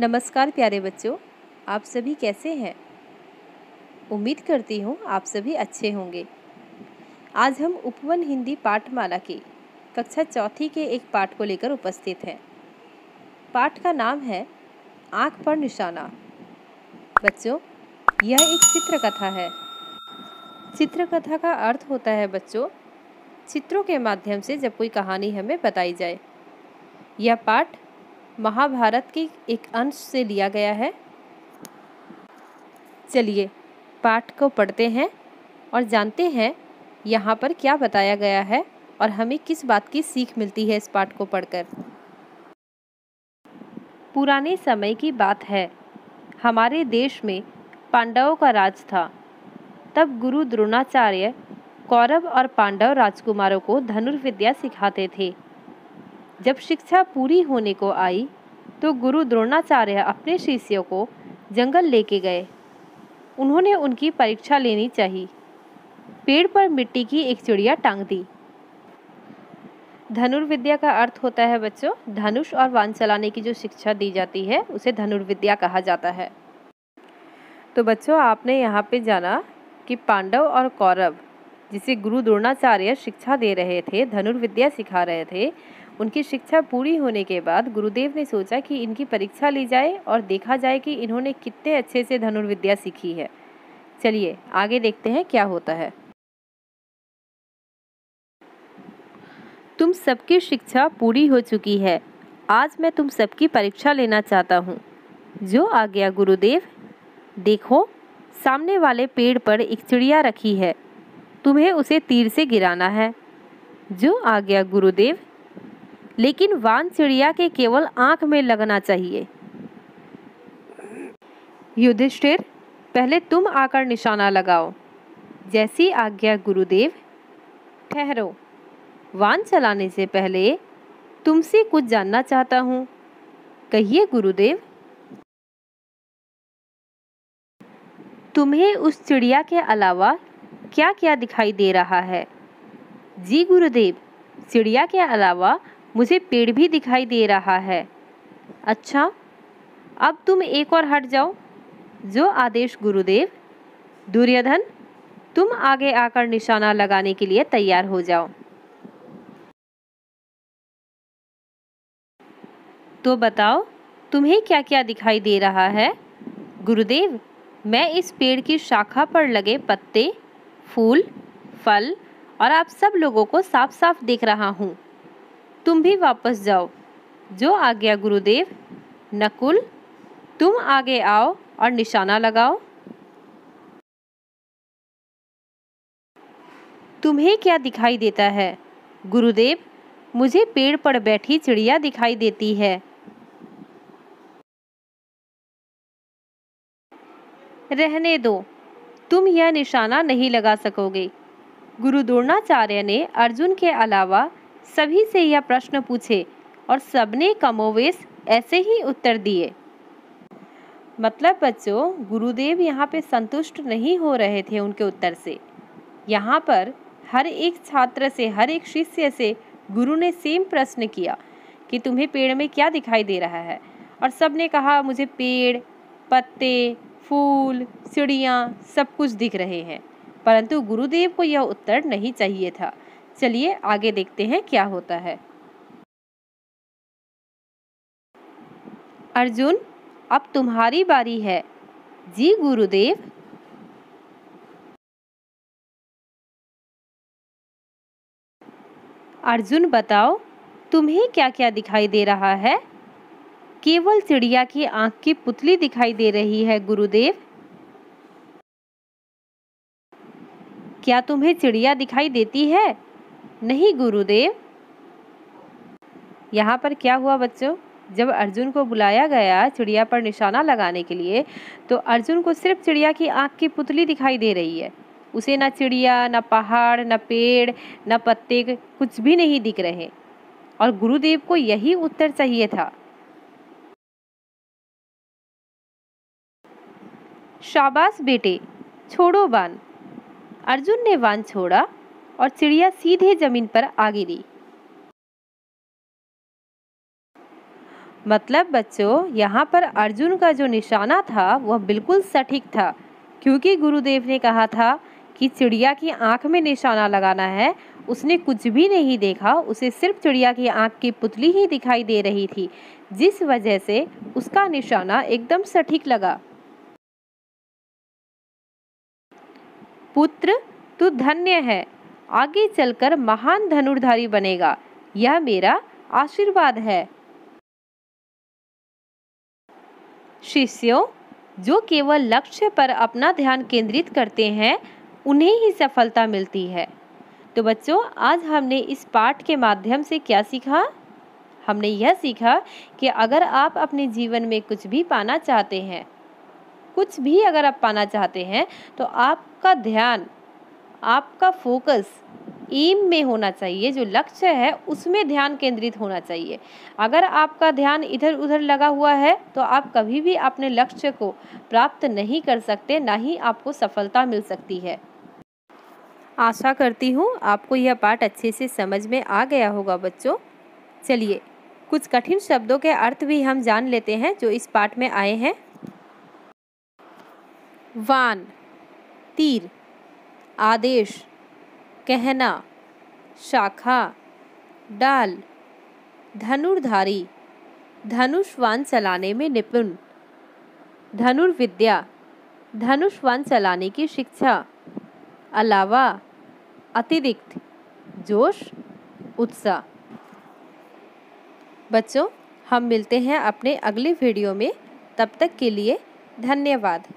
नमस्कार प्यारे बच्चों, आप सभी कैसे हैं? उम्मीद करती हूँ आप सभी अच्छे होंगे। आज हम उपवन हिंदी पाठमाला के कक्षा चौथी के एक पाठ को लेकर उपस्थित हैं। पाठ का नाम है आँख पर निशाना। बच्चों, यह एक चित्रकथा है। चित्रकथा का अर्थ होता है बच्चों, चित्रों के माध्यम से जब कोई कहानी हमें बताई जाए। यह पाठ महाभारत के एक अंश से लिया गया है। चलिए पाठ को पढ़ते हैं और जानते हैं यहाँ पर क्या बताया गया है और हमें किस बात की सीख मिलती है इस पाठ को पढ़कर। पुराने समय की बात है, हमारे देश में पांडवों का राज था। तब गुरु द्रोणाचार्य कौरव और पांडव राजकुमारों को धनुर्विद्या सिखाते थे। जब शिक्षा पूरी होने को आई तो गुरु द्रोणाचार्य अपने शिष्यों को जंगल लेके गए। उन्होंने उनकी परीक्षा लेनी चाहिए। पेड़ पर मिट्टी की एक चिड़िया टांग दी। धनुर्विद्या का अर्थ होता है बच्चों, धनुष और बाण चलाने की जो शिक्षा दी जाती है उसे धनुर्विद्या कहा जाता है। तो बच्चों, आपने यहाँ पे जाना कि पांडव और कौरव, जिसे गुरु द्रोणाचार्य शिक्षा दे रहे थे, धनुर्विद्या सिखा रहे थे, उनकी शिक्षा पूरी होने के बाद गुरुदेव ने सोचा कि इनकी परीक्षा ली जाए और देखा जाए कि इन्होंने कितने अच्छे से धनुर्विद्या सीखी है। चलिए आगे देखते हैं क्या होता है। तुम सबकी शिक्षा पूरी हो चुकी है। आज मैं तुम सबकी परीक्षा लेना चाहता हूँ। जो आज्ञा गुरुदेव। देखो, सामने वाले पेड़ पर एक चिड़िया रखी है। तुम्हें उसे तीर से गिराना है। जो आज्ञा गुरुदेव। लेकिन वान चिड़िया के केवल आंख में लगना चाहिए। युधिष्ठिर, पहले तुम आकर निशाना लगाओ। जैसी आज्ञा गुरुदेव। ठहरो, वान चलाने से पहले तुमसे कुछ जानना चाहता हूँ। कहिए गुरुदेव। तुम्हें उस चिड़िया के अलावा क्या क्या दिखाई दे रहा है? जी गुरुदेव, चिड़िया के अलावा मुझे पेड़ भी दिखाई दे रहा है। अच्छा, अब तुम एक और हट जाओ। जो आदेश गुरुदेव। दुर्योधन, तुम आगे आकर निशाना लगाने के लिए तैयार हो जाओ। तो बताओ, तुम्हें क्या क्या दिखाई दे रहा है? गुरुदेव, मैं इस पेड़ की शाखा पर लगे पत्ते, फूल, फल और आप सब लोगों को साफ साफ देख रहा हूँ। तुम भी वापस जाओ। जो आज्ञा गुरुदेव। नकुल, तुम आगे आओ और निशाना लगाओ। तुम्हें क्या दिखाई देता है? गुरुदेव, मुझे पेड़ पर बैठी चिड़िया दिखाई देती है। रहने दो, तुम यह निशाना नहीं लगा सकोगे। गुरु द्रोणाचार्य ने अर्जुन के अलावा सभी से यह प्रश्न पूछे और सबने कमोवेश ऐसे ही उत्तर दिए। मतलब बच्चों, गुरुदेव यहाँ पे संतुष्ट नहीं हो रहे थे उनके उत्तर से। यहाँ पर हर एक छात्र से, हर एक शिष्य से गुरु ने सेम प्रश्न किया कि तुम्हें पेड़ में क्या दिखाई दे रहा है, और सब ने कहा मुझे पेड़, पत्ते, फूल, चिड़ियाँ सब कुछ दिख रहे हैं। परंतु गुरुदेव को यह उत्तर नहीं चाहिए था। चलिए आगे देखते हैं क्या होता है। अर्जुन, अब तुम्हारी बारी है। जी गुरुदेव। अर्जुन, बताओ तुम्हें क्या क्या दिखाई दे रहा है? केवल चिड़िया की आंख की पुतली दिखाई दे रही है गुरुदेव। क्या तुम्हें चिड़िया दिखाई देती है? नहीं गुरुदेव। यहाँ पर क्या हुआ बच्चों, जब अर्जुन को बुलाया गया चिड़िया पर निशाना लगाने के लिए, तो अर्जुन को सिर्फ चिड़िया की आंख की पुतली दिखाई दे रही है। उसे ना चिड़िया, ना पहाड़, ना पेड़, ना पत्ते, कुछ भी नहीं दिख रहे। और गुरुदेव को यही उत्तर चाहिए था। शाबाश बेटे, छोड़ो बाण। अर्जुन ने बाण छोड़ा और चिड़िया सीधे जमीन पर आ गिरी। मतलब बच्चों, यहाँ पर अर्जुन का जो निशाना था वह बिल्कुल सटीक था, क्योंकि गुरुदेव ने कहा था कि चिड़िया की आंख में निशाना लगाना है। उसने कुछ भी नहीं देखा, उसे सिर्फ चिड़िया की आंख की पुतली ही दिखाई दे रही थी, जिस वजह से उसका निशाना एकदम सटीक लगा। पुत्र, तू धन्य है, आगे चलकर महान धनुर्धारी बनेगा, यह मेरा आशीर्वाद है। शिष्यों, जो केवल लक्ष्य पर अपना ध्यान केंद्रित करते हैं उन्हें ही सफलता मिलती है। तो बच्चों, आज हमने इस पाठ के माध्यम से क्या सीखा? हमने यह सीखा कि अगर आप अपने जीवन में कुछ भी पाना चाहते हैं, कुछ भी अगर आप पाना चाहते हैं, तो आपका ध्यान, आपका फोकस एम में होना चाहिए। जो लक्ष्य है उसमें ध्यान केंद्रित होना चाहिए। अगर आपका ध्यान इधर उधर लगा हुआ है तो आप कभी भी अपने लक्ष्य को प्राप्त नहीं कर सकते, ना ही आपको सफलता मिल सकती है। आशा करती हूँ आपको यह पाठ अच्छे से समझ में आ गया होगा बच्चों। चलिए, कुछ कठिन शब्दों के अर्थ भी हम जान लेते हैं जो इस पाठ में आए हैं। वान, तीर, आदेश, कहना, शाखा, डाल, धनुर्धारी, धनुष बाण चलाने में निपुण, धनुर्विद्या, धनुष बाण चलाने की शिक्षा, अलावा, अतिरिक्त, जोश, उत्साह। बच्चों, हम मिलते हैं अपने अगले वीडियो में। तब तक के लिए धन्यवाद।